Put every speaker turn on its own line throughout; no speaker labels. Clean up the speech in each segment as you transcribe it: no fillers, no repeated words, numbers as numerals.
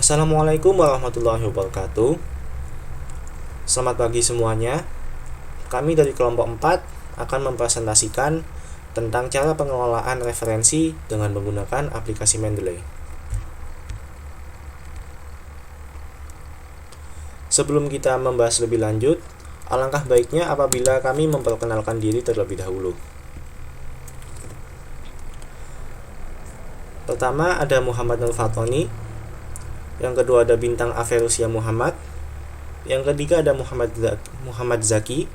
Assalamualaikum warahmatullahi wabarakatuh. Selamat pagi semuanya. Kami dari kelompok 4 akan mempresentasikan tentang cara pengelolaan referensi dengan menggunakan aplikasi Mendeley. Sebelum kita membahas lebih lanjut, alangkah baiknya apabila kami memperkenalkan diri terlebih dahulu. Pertama ada Muhammad Nur Fatoni, yang kedua ada Bintang Averusya Muhammad, yang ketiga ada Muhammad Zaki,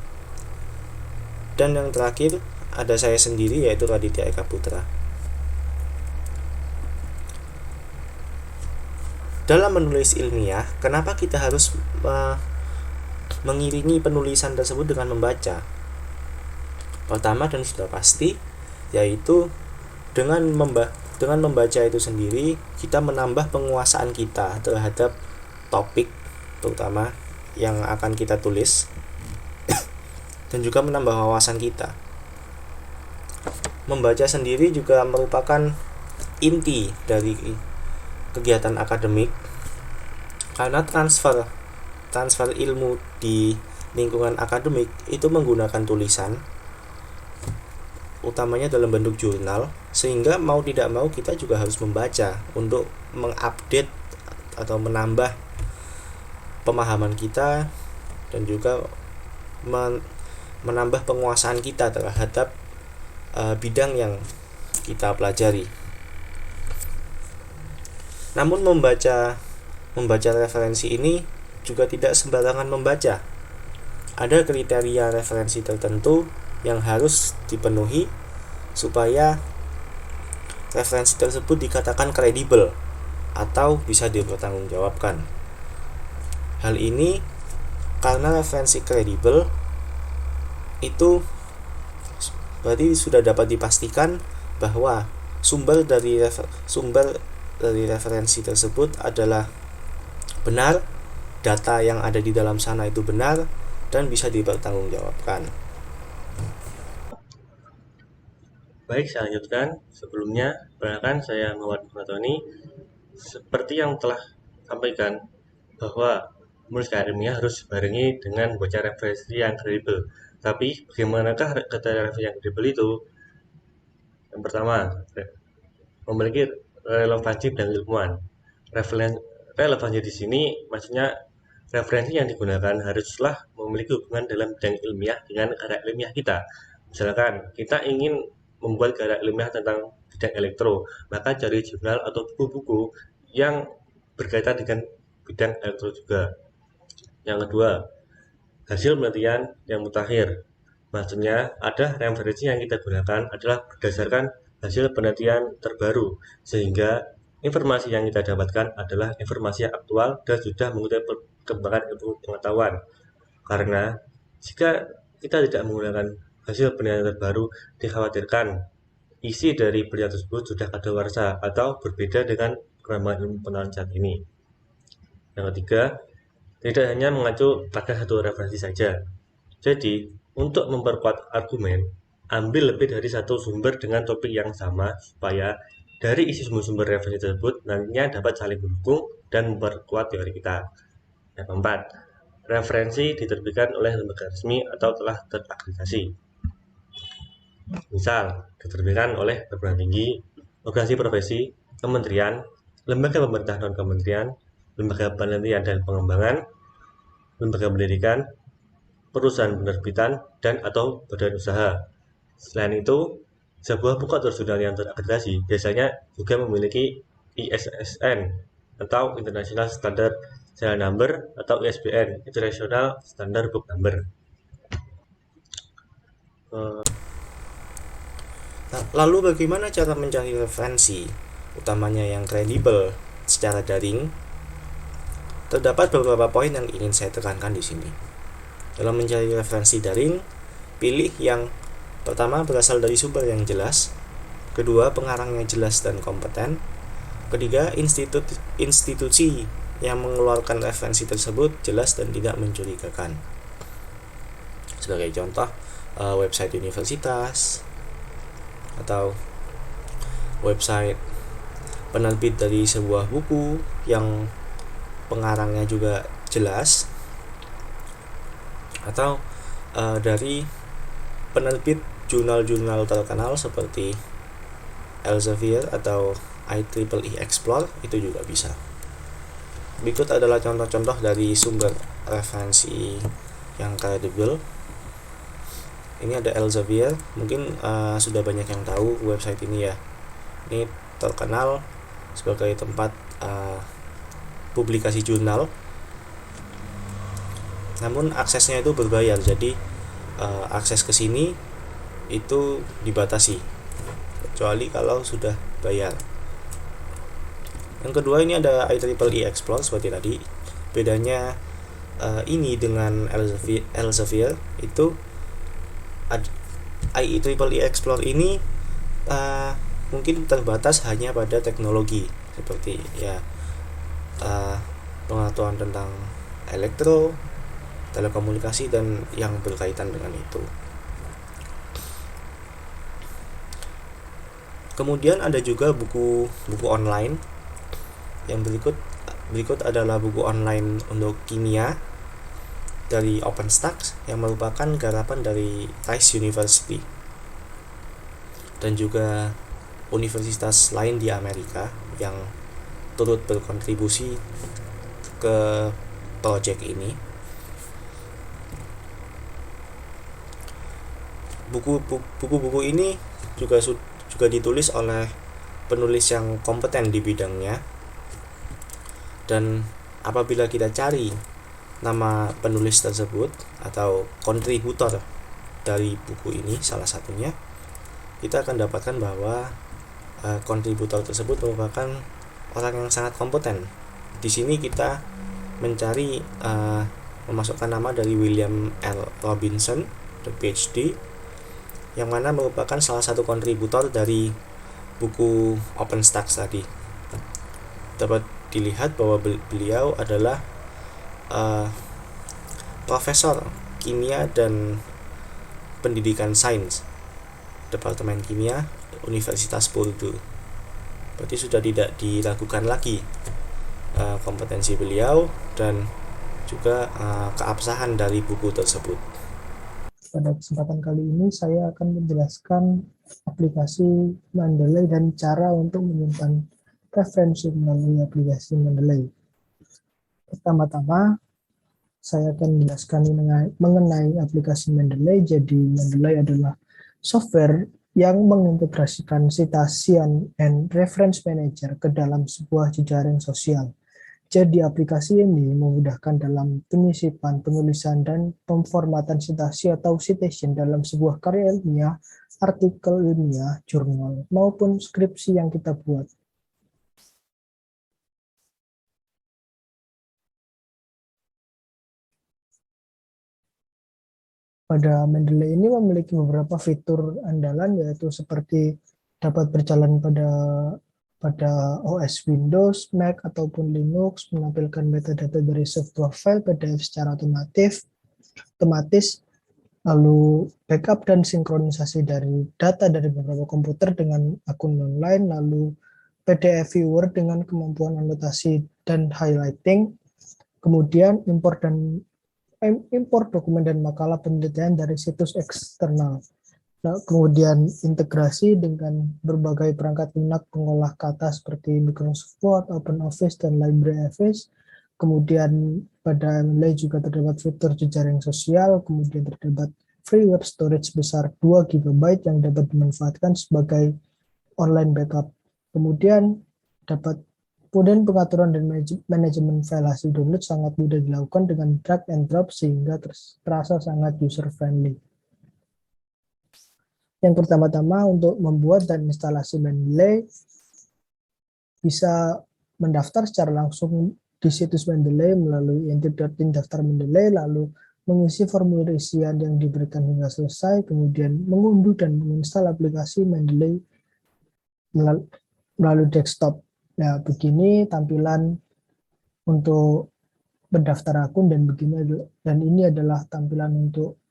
dan yang terakhir ada saya sendiri yaitu Raditya Eka Putra. Dalam menulis ilmiah, kenapa kita harus mengiringi penulisan tersebut dengan membaca? Pertama dan sudah pasti, yaitu dengan membaca itu sendiri kita menambah penguasaan kita terhadap topik terutama yang akan kita tulis dan juga menambah wawasan kita. Membaca sendiri juga merupakan inti dari kegiatan akademik karena transfer ilmu di lingkungan akademik itu menggunakan tulisan, utamanya dalam bentuk jurnal, sehingga mau tidak mau kita juga harus membaca untuk mengupdate atau menambah pemahaman kita dan juga menambah penguasaan kita terhadap bidang yang kita pelajari. Namun membaca referensi ini juga tidak sembarangan membaca. Ada kriteria referensi tertentu yang harus dipenuhi supaya referensi tersebut dikatakan kredibel atau bisa dipertanggungjawabkan. Hal ini karena referensi kredibel itu berarti sudah dapat dipastikan bahwa sumber dari referensi tersebut adalah benar, data yang ada di dalam sana itu benar dan bisa dipertanggungjawabkan.
Baik, saya lanjutkan. Sebelumnya, perkenalkan saya Muhammad Fatoni. Seperti yang telah sampaikan bahwa menulis karya ilmiah harus dibarengi dengan membaca referensi yang kredibel. Tapi bagaimanakah kriteria referensi yang kredibel itu? Yang pertama, memiliki relevansi dan ilmuwan. Relevansi di sini maksudnya referensi yang digunakan haruslah memiliki hubungan dalam bidang ilmiah dengan karya ilmiah kita. Misalkan kita ingin membuat karya ilmiah tentang bidang elektro, maka cari jurnal atau buku-buku yang berkaitan dengan bidang elektro juga. Yang kedua, hasil penelitian yang mutakhir. Maksudnya ada referensi yang kita gunakan adalah berdasarkan hasil penelitian terbaru, sehingga informasi yang kita dapatkan adalah informasi yang aktual dan sudah mengikuti perkembangan ilmu pengetahuan. Karena jika kita tidak menggunakan hasil penelitian terbaru, dikhawatirkan isi dari penelitian tersebut sudah kadaluarsa atau berbeda dengan perkembangan ilmu pengetahuan saat ini. Yang ketiga, tidak hanya mengacu pada satu referensi saja. Jadi, untuk memperkuat argumen, ambil lebih dari satu sumber dengan topik yang sama supaya dari isi sumber referensi tersebut nantinya dapat saling mendukung dan memperkuat teori kita. Yang keempat, referensi diterbitkan oleh lembaga resmi atau telah terakreditasi. Misal, diterbitkan oleh perguruan tinggi, organisasi profesi, kementerian, lembaga pemerintah non-kementerian, lembaga penelitian dan pengembangan, lembaga pendidikan, perusahaan penerbitan, dan atau badan usaha. Selain itu, sebuah buku atau jurnal yang terakreditasi biasanya juga memiliki ISSN atau International Standard Serial Number atau ISBN, International Standard Book Number.
Lalu bagaimana cara mencari referensi, utamanya yang kredibel secara daring? Terdapat beberapa poin yang ingin saya tekankan di sini. Dalam mencari referensi daring, pilih yang pertama berasal dari sumber yang jelas, kedua pengarangnya jelas dan kompeten, ketiga institusi yang mengeluarkan referensi tersebut jelas dan tidak mencurigakan. Sebagai contoh, website universitas atau website penerbit dari sebuah buku yang pengarangnya juga jelas, atau dari penerbit jurnal-jurnal terkenal seperti Elsevier atau IEEE Explore, itu juga bisa. Berikut adalah contoh-contoh dari sumber referensi yang kredibel. Ini ada Elsevier, mungkin sudah banyak yang tahu website ini ya. Ini terkenal sebagai tempat publikasi jurnal, namun aksesnya itu berbayar, jadi akses ke sini itu dibatasi kecuali kalau sudah bayar. Yang kedua, ini ada IEEE Explore seperti tadi. Bedanya ini dengan Elsevier itu IEEE Explore ini mungkin terbatas hanya pada teknologi seperti ya pengetahuan tentang elektro, telekomunikasi, dan yang berkaitan dengan itu. Kemudian ada juga buku online. Yang berikut adalah buku online untuk kimia dari OpenStax yang merupakan garapan dari Rice University dan juga universitas lain di Amerika yang turut berkontribusi ke proyek ini. Buku-buku ini juga ditulis oleh penulis yang kompeten di bidangnya, dan apabila kita cari nama penulis tersebut atau kontributor dari buku ini salah satunya, kita akan dapatkan bahwa kontributor tersebut merupakan orang yang sangat kompeten. Di sini kita mencari memasukkan nama dari William L. Robinson, the PhD, yang mana merupakan salah satu kontributor dari buku OpenStax tadi. Dapat dilihat bahwa beliau adalah profesor kimia dan pendidikan sains, Departemen Kimia, Universitas Purdue. Berarti sudah tidak diragukan lagi kompetensi beliau dan juga keabsahan dari buku tersebut.
Pada kesempatan kali ini saya akan menjelaskan aplikasi Mendeley dan cara untuk menyimpan referensi melalui aplikasi Mendeley. Pertama-tama saya akan menjelaskan mengenai aplikasi Mendeley. Jadi Mendeley adalah software yang mengintegrasikan citation and reference manager ke dalam sebuah jejaring sosial. Jadi aplikasi ini memudahkan dalam penyisipan, penulisan, dan pemformatan citasi atau citation dalam sebuah karya ilmiah, artikel ilmiah, jurnal, maupun skripsi yang kita buat. Pada Mendeley ini memiliki beberapa fitur andalan, yaitu seperti dapat berjalan pada OS Windows, Mac, ataupun Linux, menampilkan metadata dari sebuah file PDF secara otomatis, lalu backup dan sinkronisasi dari data dari beberapa komputer dengan akun online, lalu PDF viewer dengan kemampuan anotasi dan highlighting, kemudian import dokumen dan makalah penelitian dari situs eksternal. Nah, kemudian integrasi dengan berbagai perangkat lunak pengolah kata seperti Microsoft Word, OpenOffice, dan LibreOffice. Kemudian pada Mendeley juga terdapat fitur jejaring sosial, kemudian terdapat free web storage sebesar 2 GB yang dapat dimanfaatkan sebagai online backup. Kemudian pengaturan dan manajemen file hasil download sangat mudah dilakukan dengan drag and drop sehingga terasa sangat user friendly. Yang pertama-tama, untuk membuat dan instalasi Mendeley, bisa mendaftar secara langsung di situs Mendeley melalui intip.in daftar Mendeley, lalu mengisi formulir isian yang diberikan hingga selesai, kemudian mengunduh dan menginstal aplikasi Mendeley melalui desktop. Nah, begini tampilan untuk mendaftar akun, dan ini adalah tampilan untuk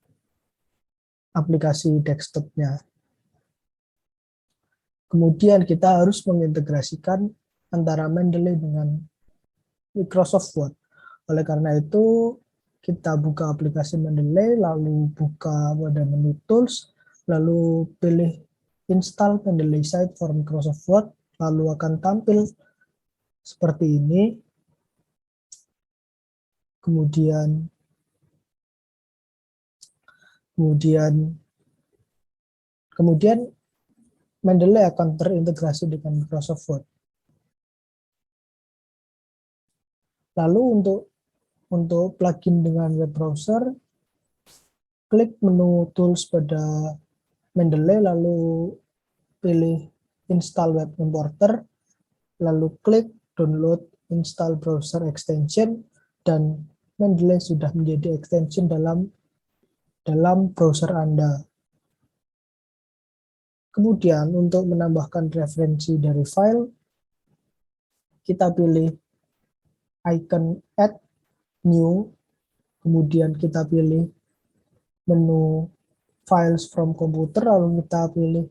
aplikasi desktopnya. Kemudian kita harus mengintegrasikan antara Mendeley dengan Microsoft Word. Oleh karena itu, kita buka aplikasi Mendeley, lalu buka pada menu Tools, lalu pilih Install Mendeley Site for Microsoft Word, lalu akan tampil seperti ini. Kemudian Mendeley akan terintegrasi dengan Microsoft Word. Lalu untuk plugin dengan web browser, klik menu Tools pada Mendeley, lalu pilih Install Web Importer, lalu klik Download Install Browser Extension, dan Mendeley sudah menjadi extension dalam browser Anda. Kemudian untuk menambahkan referensi dari file, kita pilih icon Add New, kemudian kita pilih menu Files from Computer, lalu kita pilih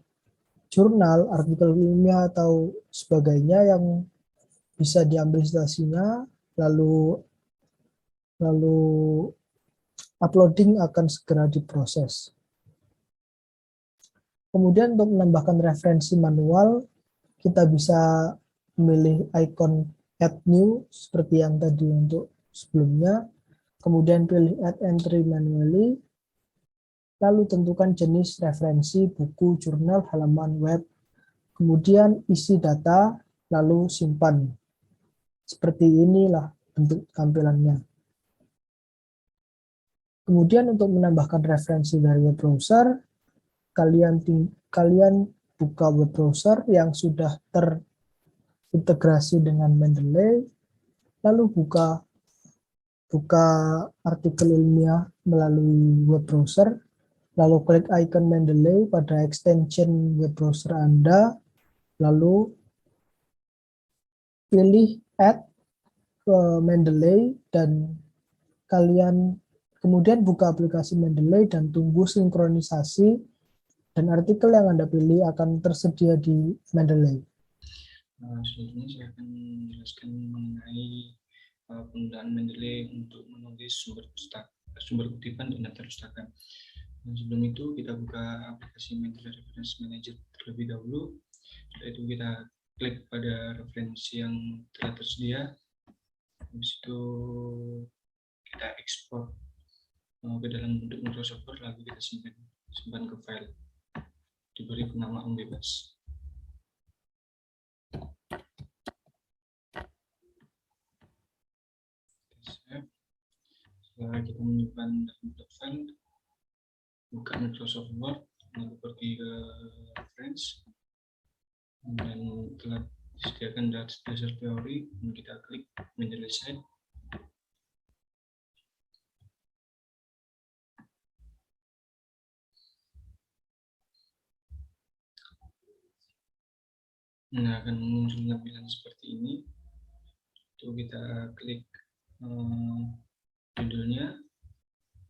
jurnal, artikel ilmiah, atau sebagainya yang bisa diambil citasinya, lalu uploading akan segera diproses. Kemudian untuk menambahkan referensi manual, kita bisa memilih icon Add New seperti yang tadi untuk sebelumnya. Kemudian pilih Add Entry Manually. Lalu tentukan jenis referensi, buku, jurnal, halaman web. Kemudian isi data, lalu simpan. Seperti inilah bentuk tampilannya. Kemudian untuk menambahkan referensi dari web browser, kalian buka web browser yang sudah terintegrasi dengan Mendeley, lalu buka artikel ilmiah melalui web browser, lalu klik icon Mendeley pada extension web browser Anda, lalu pilih Add ke Mendeley, dan kalian kemudian buka aplikasi Mendeley dan tunggu sinkronisasi, dan artikel yang Anda pilih akan tersedia di Mendeley.
Selanjutnya saya akan menjelaskan mengenai penggunaan Mendeley untuk menulis sumber kutipan dan daftar pustaka. Sebelum itu kita buka aplikasi Mendeley Reference Manager terlebih dahulu. Setelah itu kita klik pada referensi yang telah tersedia. Habis itu kita ekspor ke dalam bentuk Microsoft Word, lalu kita simpan ke file, diberi penamaan bebas. Setelah kita menyimpan bentuk file, buka Microsoft Word, lalu pergi ke reference, dan telah disediakan dasar teori, dan kita klik Mendeley Site. Nah, akan muncul tampilan seperti ini. Itu kita klik judulnya,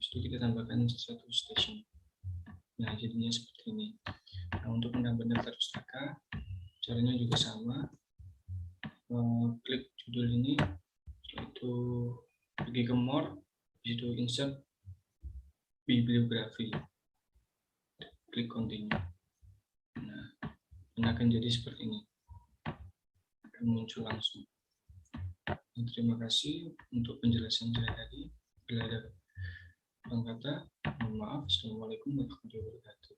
itu kita tambahkan sesuatu station. Nah, jadinya seperti ini. Nah, untuk menambah daftar pustaka, caranya juga sama. Klik judul ini, setelah itu pergi ke More, itu insert bibliografi, klik continue. Nah, ini akan jadi seperti ini, akan muncul langsung. Terima kasih untuk penjelasan saya tadi. Bila ada kurang kata, mohon maaf. Assalamualaikum warahmatullahi wabarakatuh.